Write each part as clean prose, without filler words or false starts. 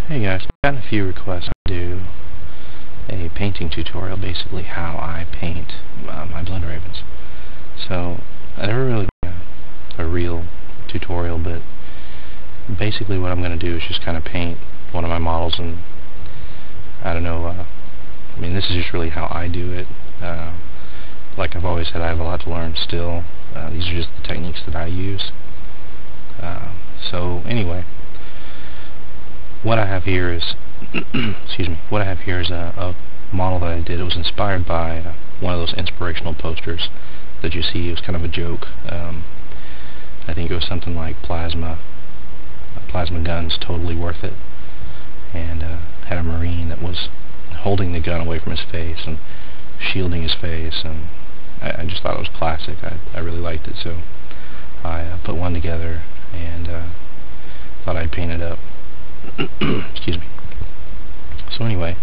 Hey guys, I've gotten a few requests to do a painting tutorial, basically how I paint my Blood Ravens. So, I never really did a real tutorial, but basically what I'm going to do is just kind of paint one of my models, and I don't know, I mean, this is just really how I do it. Like I've always said, I have a lot to learn still. These are just the techniques that I use. So anyway, what I have here is excuse me, what I have here is a model that I did. It was inspired by one of those inspirational posters that you see. It was kind of a joke. I think it was something like plasma guns, totally worth it, and had a Marine that was holding the gun away from his face and shielding his face, and I just thought it was classic. I really liked it, so I put one together and thought I'd paint it up. Excuse me. So anyway,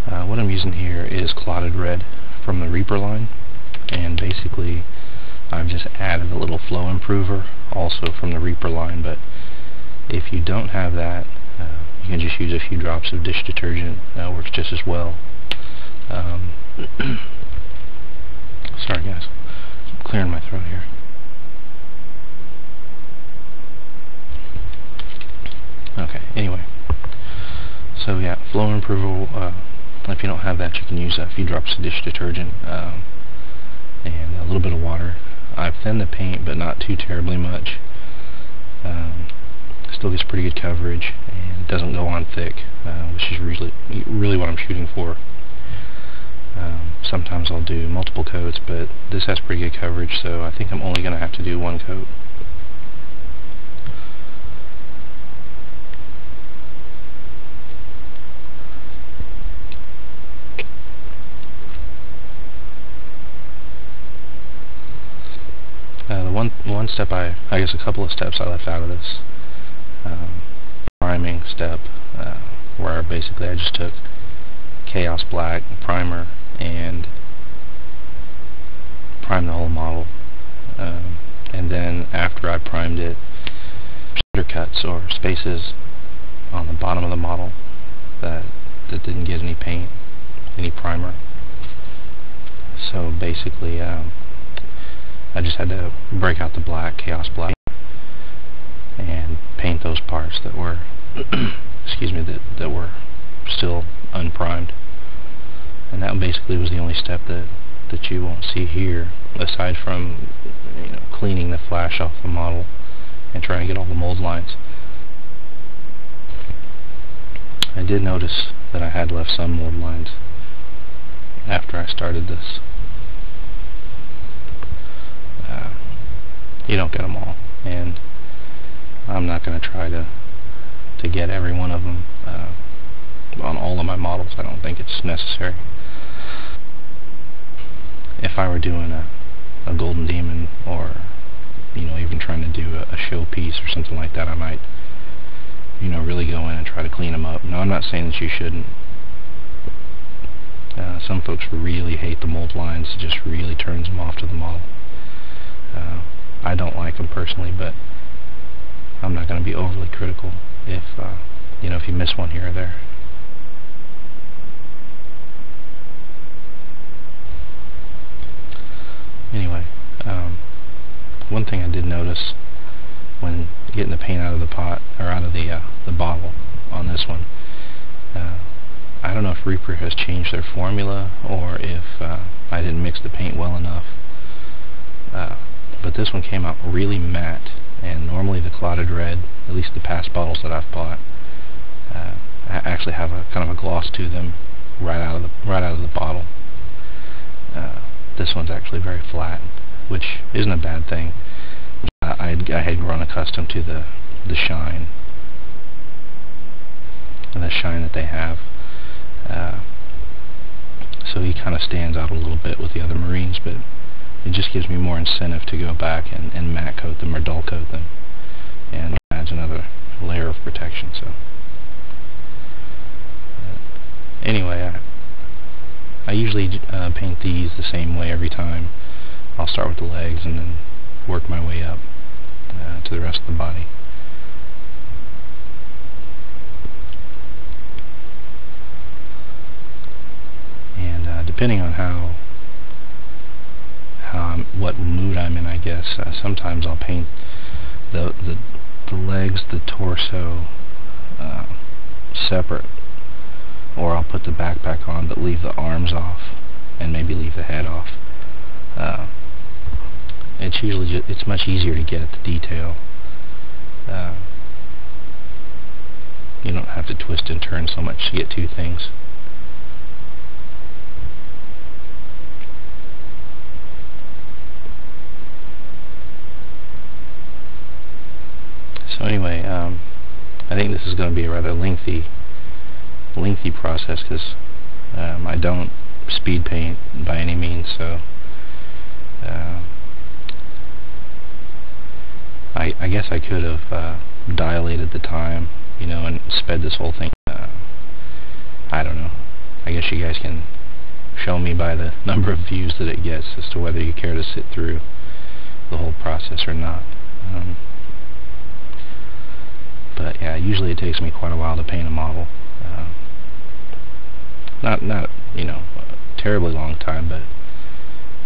what I'm using here is Clotted red from the Reaper line, and basically I've just added a little flow improver also from the Reaper line, but if you don't have that, you can just use a few drops of dish detergent. That works just as well. Sorry guys, I'm clearing my throat here. Okay, anyway, so yeah, flow improver, if you don't have that, you can use a few drops of dish detergent and a little bit of water. I've thinned the paint, but not too terribly much. Still gets pretty good coverage, and it doesn't go on thick, which is really what I'm shooting for. Sometimes I'll do multiple coats, but this has pretty good coverage, so I think I'm only going to have to do one coat. One step, I guess a couple of steps I left out of this. Priming step, where basically I just took Chaos Black primer and primed the whole model, and then after I primed it, undercuts or spaces on the bottom of the model that didn't get any paint, any primer. So basically I just had to break out the black, Chaos Black, and paint those parts that were excuse me, that were still unprimed. And that basically was the only step that you won't see here, aside from, you know, cleaning the flash off the model and trying to get all the mold lines. I did notice that I had left some mold lines after I started this. You don't get them all, and I'm not going to try to get every one of them on all of my models. I don't think it's necessary. If I were doing a Golden Demon, or even trying to do a showpiece or something like that, I might really go in and try to clean them up. Now, I'm not saying that you shouldn't. Some folks really hate the mold lines. It just really turns them off to the model. I don't like them personally, but I'm not going to be overly critical if if you miss one here or there. Anyway, one thing I did notice when getting the paint out of the pot, or out of the bottle on this one, I don't know if Reaper has changed their formula, or if I didn't mix the paint well enough, but this one came out really matte, and normally the Clotted red, at least the past bottles that I've bought, actually have a kind of a gloss to them right out of the bottle. This one's actually very flat, which isn't a bad thing. I had grown accustomed to the shine, that they have. So he kind of stands out a little bit with the other Marines, but it just gives me more incentive to go back and matte coat them or dull coat them, and adds another layer of protection. So anyway, I usually paint these the same way every time. I'll start with the legs and then work my way up to the rest of the body. depending on what mood I'm in, I guess. Sometimes I'll paint the legs, the torso separate, or I'll put the backpack on but leave the arms off, and maybe leave the head off. It's usually it's much easier to get at the detail. You don't have to twist and turn so much to get two things. So anyway, I think this is going to be a rather lengthy process, because I don't speed paint by any means, so I guess I could have dilated the time, you know, and sped this whole thing. I don't know. I guess you guys can show me by the number of views that it gets as to whether you care to sit through the whole process or not. But yeah, usually it takes me quite a while to paint a model. Not you know, a terribly long time, but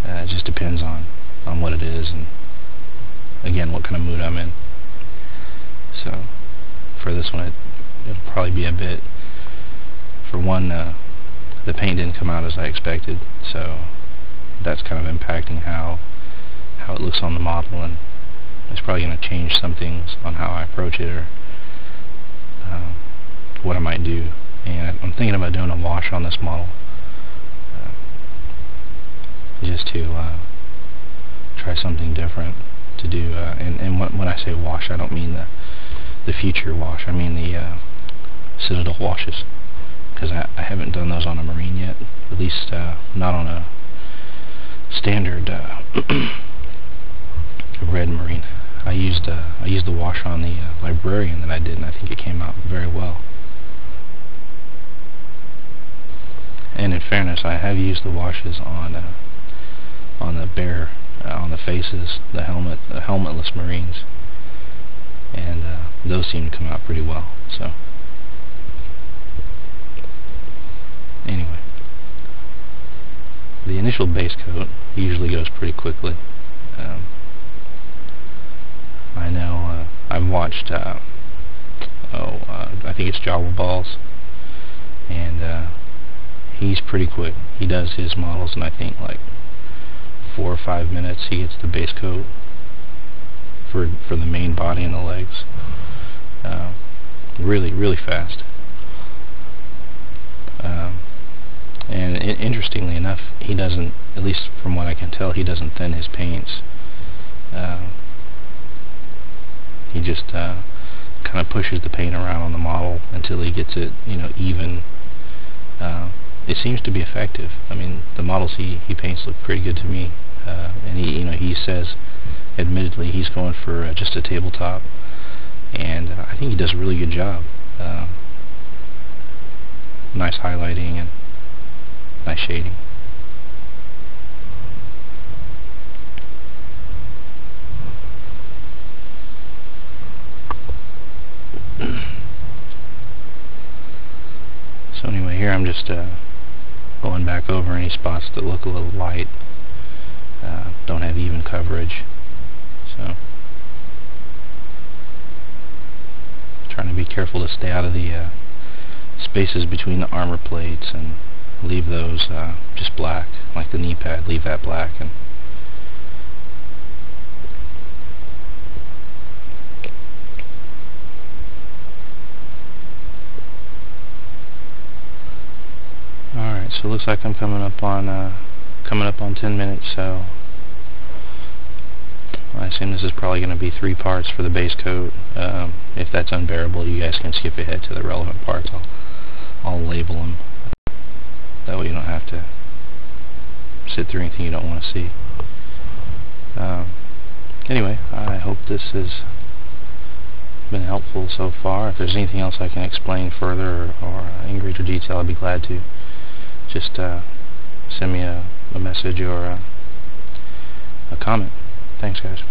it just depends on what it is, and again, what kind of mood I'm in. So for this one, it'll probably be a bit. For one, the paint didn't come out as I expected, so that's kind of impacting how it looks on the model, and it's probably going to change some things on how I approach it, or what I might do. And I'm thinking about doing a wash on this model, just to try something different to do. And when I say wash, I don't mean the future wash. I mean the Citadel washes, because I haven't done those on a Marine yet, at least not on a standard red Marine. I used the wash on the Librarian that I did, and I think it came out very well. And in fairness, I have used the washes on the bear, on the faces, the helmetless Marines, and those seem to come out pretty well. So anyway, the initial base coat usually goes pretty quickly. I know I've watched I think it's Jawa Balls, and he's pretty quick. He does his models in, I think, like 4 or 5 minutes. He gets the base coat for the main body and the legs. Really fast. And interestingly enough, he doesn't, at least from what I can tell, he doesn't thin his paints. He just kind of pushes the paint around on the model until he gets it, you know, even. It seems to be effective. I mean, the models he paints look pretty good to me, and he says, admittedly, he's going for just a tabletop, and I think he does a really good job. Nice highlighting and nice shading. So anyway, here I'm just going back over any spots that look a little light, don't have even coverage, so trying to be careful to stay out of the spaces between the armor plates and leave those just black, like the knee pad, leave that black. And alright, so it looks like I'm coming up on 10 minutes, so I assume this is probably going to be 3 parts for the base coat. If that's unbearable, you guys can skip ahead to the relevant parts. I'll label them. That way you don't have to sit through anything you don't want to see. Anyway, I hope this has been helpful so far. If there's anything else I can explain further or in greater detail, I'd be glad to. Just send me a message or a comment. Thanks, guys.